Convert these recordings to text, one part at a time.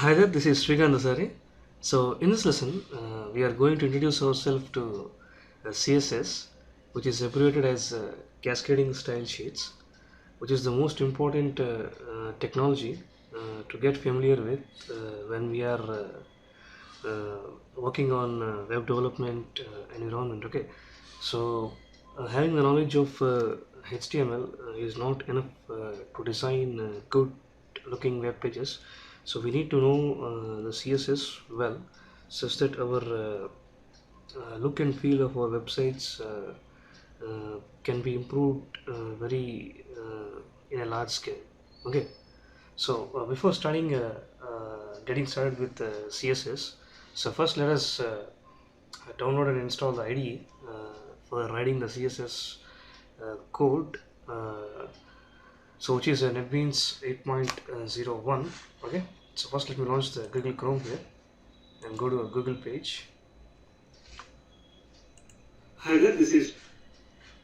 Hi there, this is Srikanth Dasari. So, in this lesson, we are going to introduce ourselves to CSS, which is abbreviated as Cascading Style Sheets, which is the most important technology to get familiar with when we are working on web development environment. Okay, so having the knowledge of HTML is not enough to design good looking web pages. So we need to know the CSS well, such that our look and feel of our websites can be improved very in a large scale. Okay, so before starting getting started with CSS, so first let us download and install the IDE for writing the CSS code. So which is NetBeans 8.01. Okay, so first let me launch the Google Chrome here and go to a Google page. Hi there, this is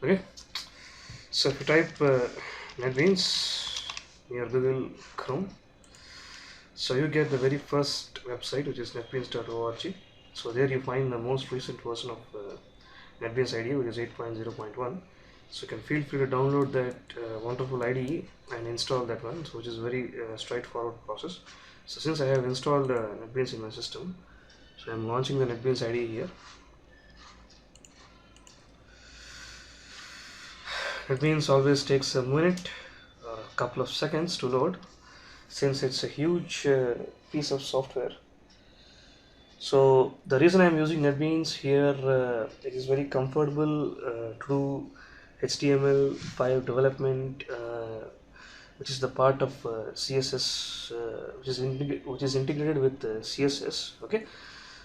okay. So if you type NetBeans near Google Chrome, so you get the very first website, which is netbeans.org. So there you find the most recent version of NetBeans IDE, which is 8.0.1. So you can feel free to download that wonderful IDE and install that one, so which is very straightforward process. So since I have installed NetBeans in my system, so I'm launching the NetBeans IDE here. NetBeans always takes a minute or a couple of seconds to load, since it's a huge piece of software. So the reason I'm using NetBeans here, it is very comfortable to do HTML5 development, which is the part of CSS, which is integrated with CSS. Okay,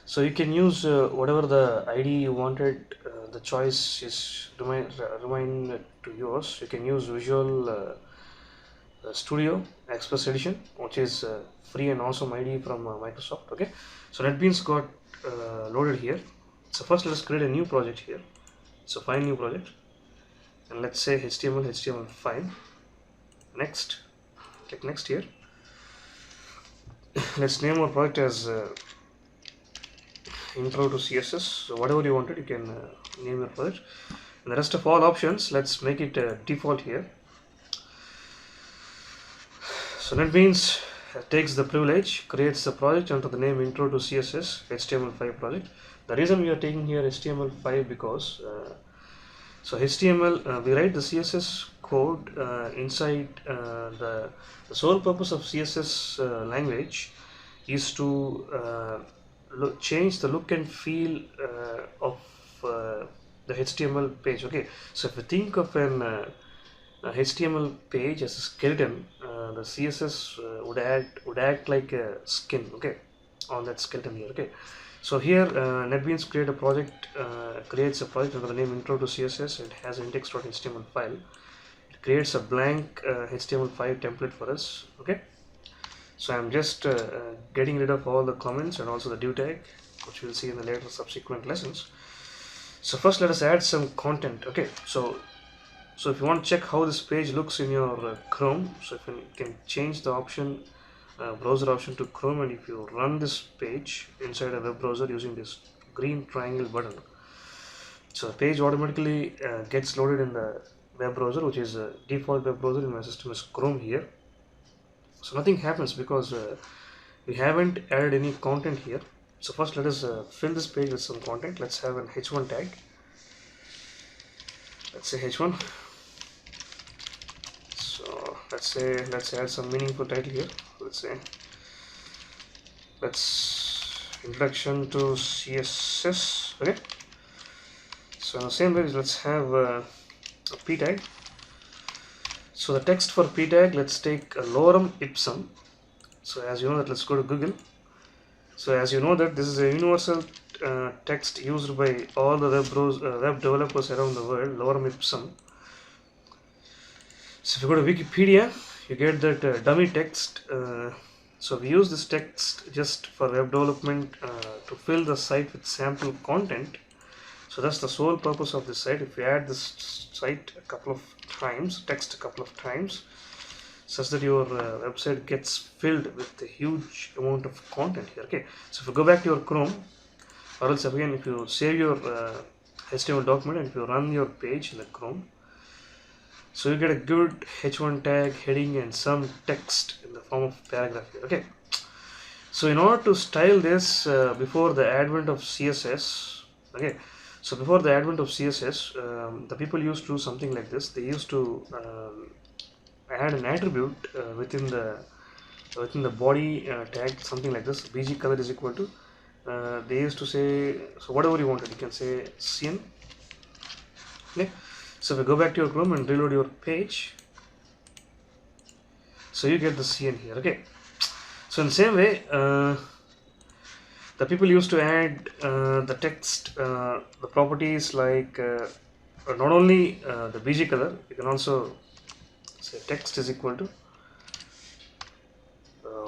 so you can use whatever the ID you wanted. The choice is remain to yours. You can use Visual Studio Express Edition, which is free and awesome ID from Microsoft. Okay, so NetBeans got loaded here. So first let us create a new project here. So find new project and let's say HTML5. Next, click next here. Let's name our project as intro to CSS. So whatever you wanted, you can name your project. And the rest of all options, let's make it default here. So NetBeans takes the privilege, creates the project under the name intro to CSS HTML5 project. The reason we are taking here HTML5 because so HTML, we write the CSS code inside the sole purpose of CSS language is to change the look and feel of the HTML page. Okay, so if you think of an HTML page as a skeleton, the CSS would act like a skin. Okay, on that skeleton here. Okay, so here NetBeans creates a project under the name intro to CSS. It has an index.html file. It creates a blank HTML5 template for us. Okay, so I'm just getting rid of all the comments and also the div tag, which we'll see in the later subsequent lessons. So first let us add some content. Okay, so if you want to check how this page looks in your Chrome, so if you can change the option browser option to Chrome, and if you run this page inside a web browser using this green triangle button, so the page automatically gets loaded in the web browser, which is a default web browser in my system is Chrome here. So nothing happens because we haven't added any content here. So first let us fill this page with some content. Let's have an h1 tag. Let's say h1. So let's add some meaningful title here. Let's introduction to CSS. Okay, so in the same way let's have a p tag. So the text for p tag, let's take a lorem ipsum. So as you know that, let's go to Google. So as you know that this is a universal text used by all the web developers around the world, lorem ipsum. So if you go to Wikipedia, you get that dummy text. So we use this text just for web development to fill the site with sample content. So that's the sole purpose of this site. If you add this site a couple of times, text a couple of times, such that your website gets filled with a huge amount of content here. Okay, so if you go back to your Chrome, or else again if you save your HTML document and if you run your page in the Chrome, so you get a good h1 tag, heading, and some text in the form of paragraph here. Okay, so in order to style this before the advent of CSS, okay, so before the advent of CSS, the people used to do something like this. They used to add an attribute within the body tag, something like this. BG color is equal to, they used to say, so whatever you wanted, you can say CN. Okay, so if you go back to your Chrome and reload your page, so you get the CN here. Okay, so in the same way, the people used to add the text, the properties like not only the BG color, you can also say text is equal to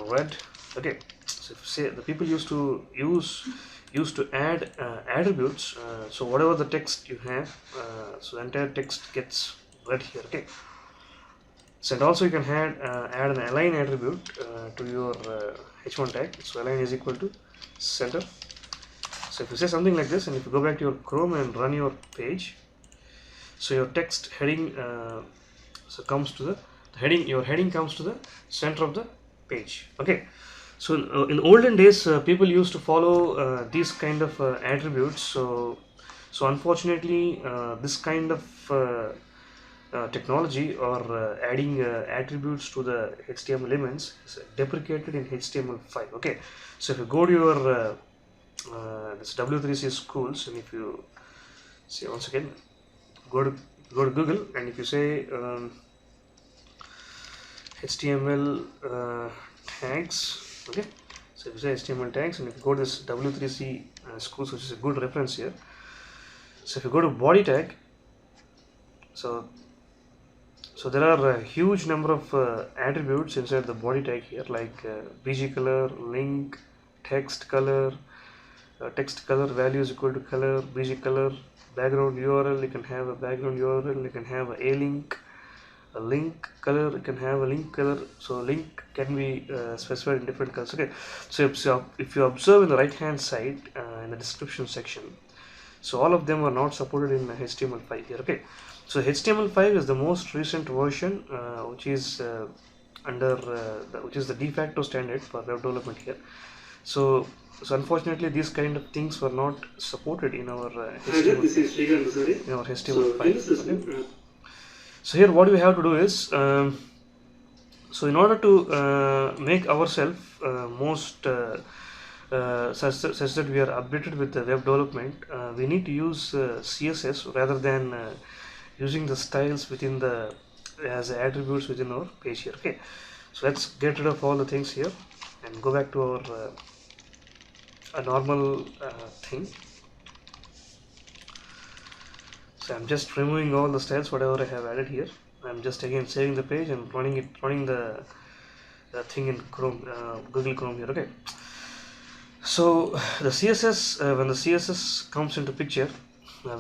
red. Okay, so if you say the people used to add attributes, so whatever the text you have, so the entire text gets red here. Okay, so and also you can add an align attribute to your h1 tag. So align is equal to center. So if you say something like this, and if you go back to your Chrome and run your page, so your text heading so comes to the heading, your heading comes to the center of the page. Okay, so in olden days, people used to follow these kind of attributes. So unfortunately, this kind of technology or adding attributes to the HTML elements is deprecated in HTML5. Okay, so if you go to your this W3C schools, and if you see once again, go to Google, and if you say HTML tags, okay, so if you say HTML tags, and if you go to this W3C schools, which is a good reference here, so if you go to body tag, so there are a huge number of attributes inside the body tag here, like BG color, link, text color, text color value is equal to color, BG color, background URL, you can have a background URL, you can have a link, a link color, you can have a link color. So link can be specified in different colors. Okay, so if you observe in the right hand side in the description section, so all of them are not supported in HTML5 here. Okay, so HTML5 is the most recent version which is which is the de facto standard for web development here. So unfortunately these kind of things were not supported in our HTML5. Okay. So here what we have to do is, so in order to make ourselves most such that we are updated with the web development, we need to use CSS rather than using the styles within the as attributes within our page here. Okay, so let's get rid of all the things here and go back to our a normal thing. So I'm just removing all the styles whatever I have added here. I'm just again saving the page and running the thing in Chrome, Google Chrome here. Okay, so the CSS, when the CSS comes into picture,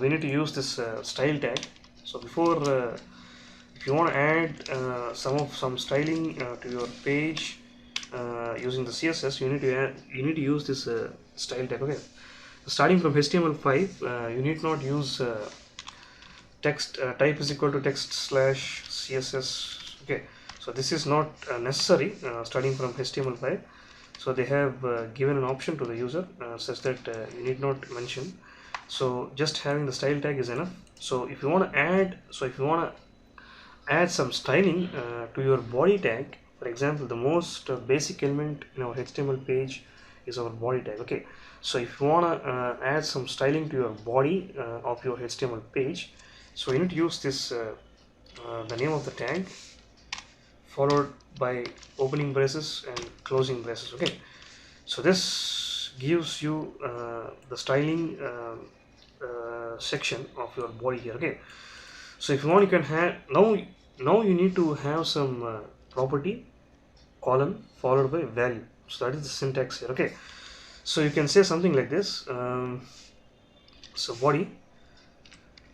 we need to use this style tag. So before if you want to add some styling to your page using the CSS, you need to use this style tag. Okay, so starting from HTML5, you need not use text type is equal to text slash CSS. Okay, so this is not necessary starting from HTML5. So they have given an option to the user such that you need not mention. So just having the style tag is enough. So if you want to add some styling to your body tag, for example, the most basic element in our HTML page is our body tag. Okay, so if you want to add some styling to your body of your HTML page, so you need to use this the name of the tag followed by opening braces and closing braces. Okay, so this gives you the styling section of your body here. Okay, so if you want, you can have now you need to have some property colon followed by value. So that is the syntax here. Okay, so you can say something like this. So body,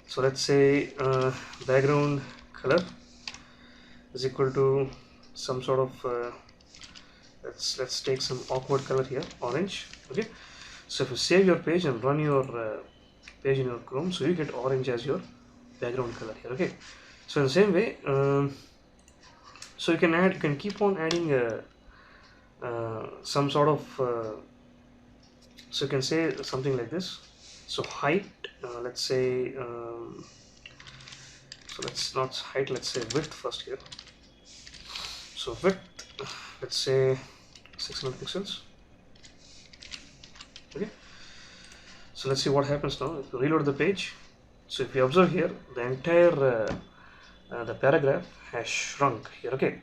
so let's say background color is equal to some sort of let's take some awkward color here, orange. Okay, so if you save your page and run your page in your Chrome, so you get orange as your background color here. Okay, so in the same way, so you can keep on adding some sort of so you can say something like this. So height, let's say so let's not height, let's say width first here. So width, let's say 600 pixels. Okay, so let's see what happens now if you reload the page. So if you observe here, the entire the paragraph has shrunk here. Okay,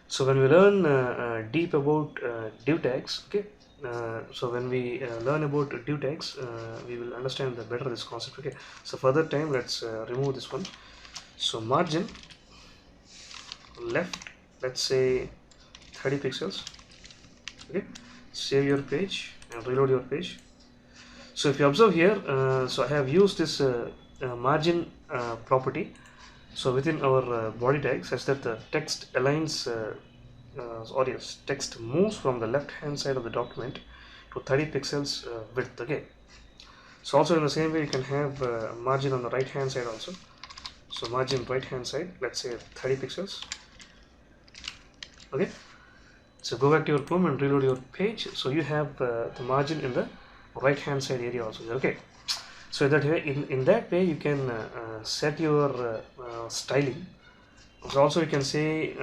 so when we learn deep about div tags, okay, so when we learn about div tags, we will understand the better this concept. Okay, so further time, let's remove this one. So margin left, let's say 30 pixels. Okay, save your page and reload your page. So if you observe here, so I have used this margin property so within our body tag, such that the text aligns or yes, text moves from the left hand side of the document to 30 pixels width. Okay, so also in the same way you can have margin on the right hand side also. So margin right hand side, let's say 30 pixels. Okay, so go back to your Chrome and reload your page, so you have the margin in the right hand side area also. Okay, so that way, in that way you can set your styling. So also you can say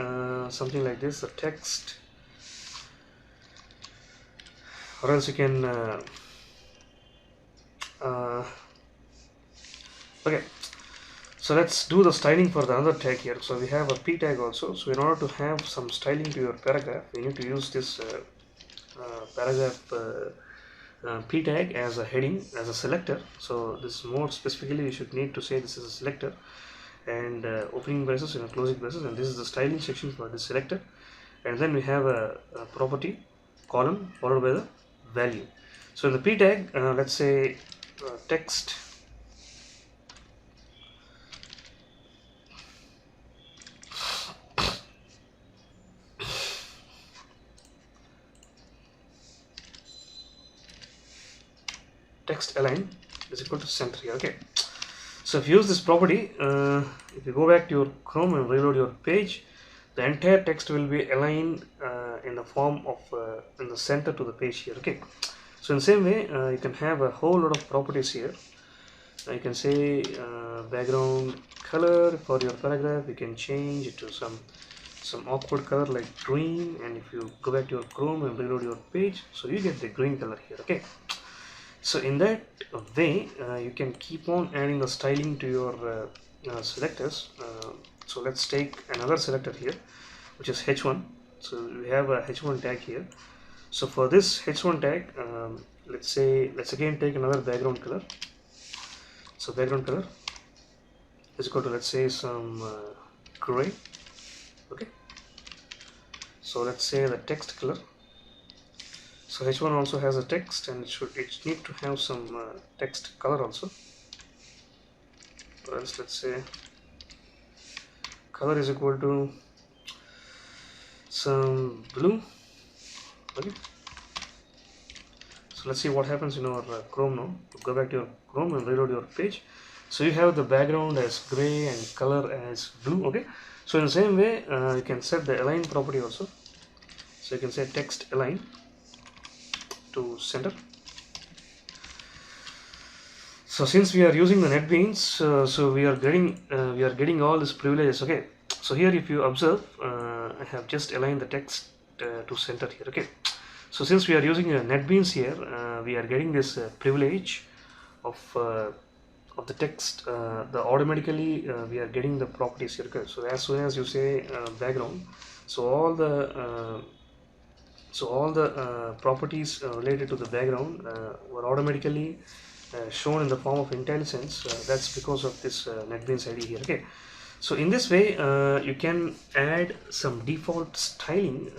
something like this, the text, or else you can okay, so let's do the styling for the other tag here. So we have a p tag also. So in order to have some styling to your paragraph, we need to use this paragraph p tag as a heading, as a selector. So this more specifically you should need to say this is a selector, and opening braces and closing braces, and this is the styling section for this selector. And then we have a property column followed by the value. So in the p tag, let's say text text align is equal to center here. Okay, so if you use this property, if you go back to your Chrome and reload your page, the entire text will be aligned in the form of in the center to the page here. Okay, so in the same way you can have a whole lot of properties here. You can say background color for your paragraph. You can change it to some awkward color like green, and if you go back to your Chrome and reload your page, so you get the green color here. Okay, so in that way you can keep on adding the styling to your selectors. So let's take another selector here, which is h1. So we have a h1 tag here. So for this h1 tag, let's again take another background color. So background color is equal to, let's say, some gray. Okay, so let's say the text color. So h1 also has a text, and it need to have some text color also. Or else, let's say color is equal to some blue. Okay, so let's see what happens in our Chrome now. Go back to your Chrome and reload your page. So you have the background as gray and color as blue. Okay, so in the same way you can set the align property also. So you can say text align to center. So since we are using the NetBeans, so we are getting all these privileges. Okay, so here if you observe, I have just aligned the text to center here. Okay, so since we are using NetBeans here, we are getting this privilege of the text. The automatically we are getting the properties here. Okay, so as soon as you say background, so all the properties related to the background were automatically shown in the form of IntelliSense. That's because of this NetBeans ID here. Okay, so in this way you can add some default styling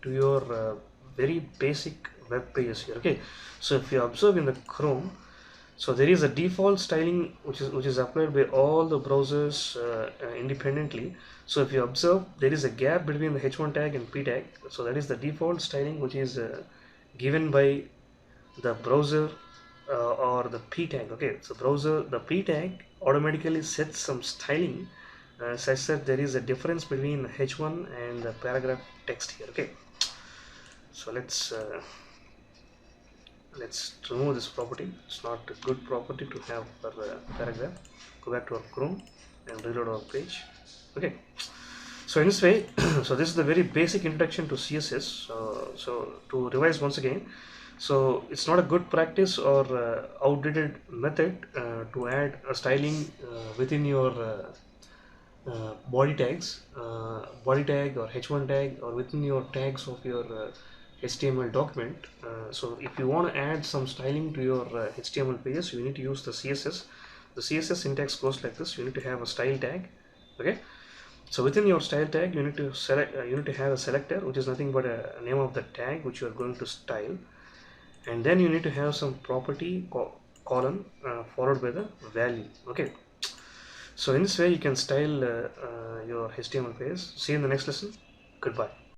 to your very basic web pages here. Okay, so if you observe in the Chrome, So there is a default styling which is applied by all the browsers independently. So if you observe, there is a gap between the h1 tag and p tag. So that is the default styling which is given by the browser or the p tag. Okay, so the p tag automatically sets some styling such that there is a difference between h1 and the paragraph text here. Okay, so let's remove this property. It's not a good property to have for paragraph. Go back to our Chrome and reload our page. Okay, so in this way, so this is the very basic introduction to CSS. So to revise once again, so it's not a good practice or outdated method to add a styling within your body tag or h1 tag, or within your tags of your HTML document. So if you want to add some styling to your HTML pages, you need to use the CSS. The CSS syntax goes like this: you need to have a style tag. Okay, so within your style tag, you need to select. You need to have a selector, which is nothing but a name of the tag which you are going to style, and then you need to have some property column followed by the value. Okay, so in this way you can style your HTML page. See you in the next lesson. Goodbye.